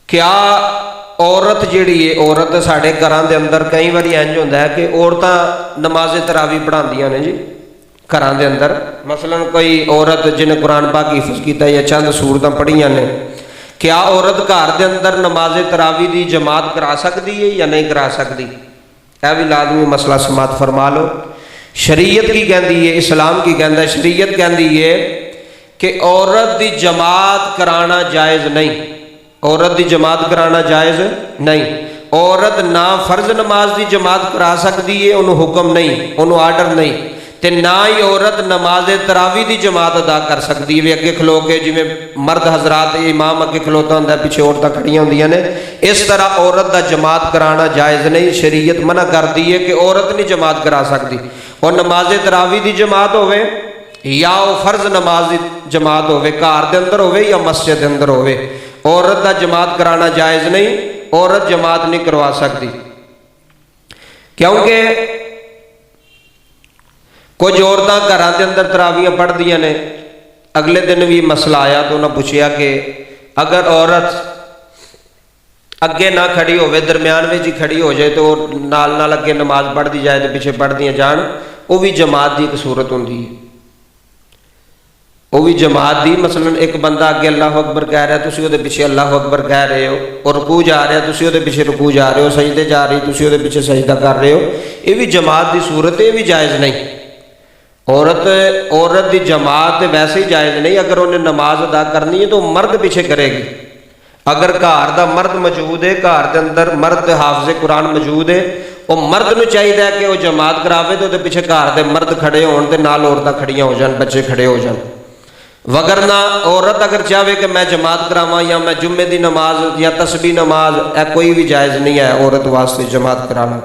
کیا عورت جیڑی ہے عورت ساڈے گھراں دے اندر کئی واری انج ہوندا ہے کہ عورتاں نماز تراویح پڑھاندیاں نے جی گھراں دے اندر، مثلا کوئی عورت جن قرآن پاک حفظ کیتا یا چند سورتاں پڑھیاں نے، کیا عورت گھر دے اندر نماز تراویح دی جماعت کرا سکتی ہے یا نہیں کرا سکتی؟ اے بھی لازمی مسئلہ سماعت فرما لو۔ شریعت کی کہندی ہے، اسلام کی کہندا ہے، شریعت کہندی ہے کہ عورت دی جماعت کرانا جائز نہیں، عورت دی جماعت کرانا جائز نہیں۔ عورت نہ فرض نماز دی جماعت کرا سکتی ہے، انہوں حکم نہیں، انہوں آرڈر نہیں، تے نہ ہی عورت نماز تراویح دی جماعت ادا کر سکتی ہے اگے کھلو کے، جویں مرد حضرات امام اگے کھلوتا ہوندا ہے پیچھے عورتاں کھڑیاں ہوندیاں نے، اس طرح عورت دا جماعت کرانا جائز نہیں۔ شریعت منع کرتی ہے کہ عورت نہیں جماعت کرا سکتی، اور نماز تراویح دی جماعت ہوئے یا وہ فرض نماز دی جماعت ہوئے، گھر دے اندر ہوئے یا مسجد دے اندر ہوئے، عورت دا جماعت کرانا جائز نہیں، عورت جماعت نہیں کروا سکتی۔ کیونکہ کچھ عورتاں گھراں دے اندر تراویح پڑھ دیاں نے، اگلے دن بھی مسئلہ آیا تو انہوں نے پوچھیا کہ اگر عورت اگے نہ کھڑی ہوئے، درمیان میں جی کھڑی ہو جائے تو نال نال اگے نماز پڑھ دی جائے تو پیچھے پڑھ دیاں جان، وہ بھی جماعت دی ایک صورت ہوندی ہے، وہ بھی جماعت دی۔ مثلا ایک بندہ اگے اللہ اکبر کہہ رہا ہے، تسی وہ دے پیچھے اللہ اکبر کہہ رہے ہو، اور رکوع جا رہا ہے، تسی وہ دے پیچھے رکوع جا رہے ہو، سجدے جا رہی تسی وہ دے پیچھے سجدہ کر رہے ہو، یہ بھی جماعت دی صورت ہے، یہ بھی جائز نہیں۔ عورت دی جماعت ویسے ہی جائز نہیں، اگر انہیں نماز ادا کرنی ہے تو مرد پیچھے کرے گی۔ اگر گھر دا مرد موجود ہے، گھر دے اندر مرد حافظ قرآن موجود ہے، وہ مرد نو چاہیے کہ وہ جماعت کراوے تو دے پیچھے گھر دے مرد کھڑے ہون تے نال عورتاں کھڑیاں ہو جان، بچے کھڑے ہو جان۔ وگرنہ عورت اگر چاہے کہ میں جماعت کراواں یا میں جمعے دی نماز یا تسبیح نماز، کوئی بھی جائز نہیں ہے عورت واسطے جماعت کرانا۔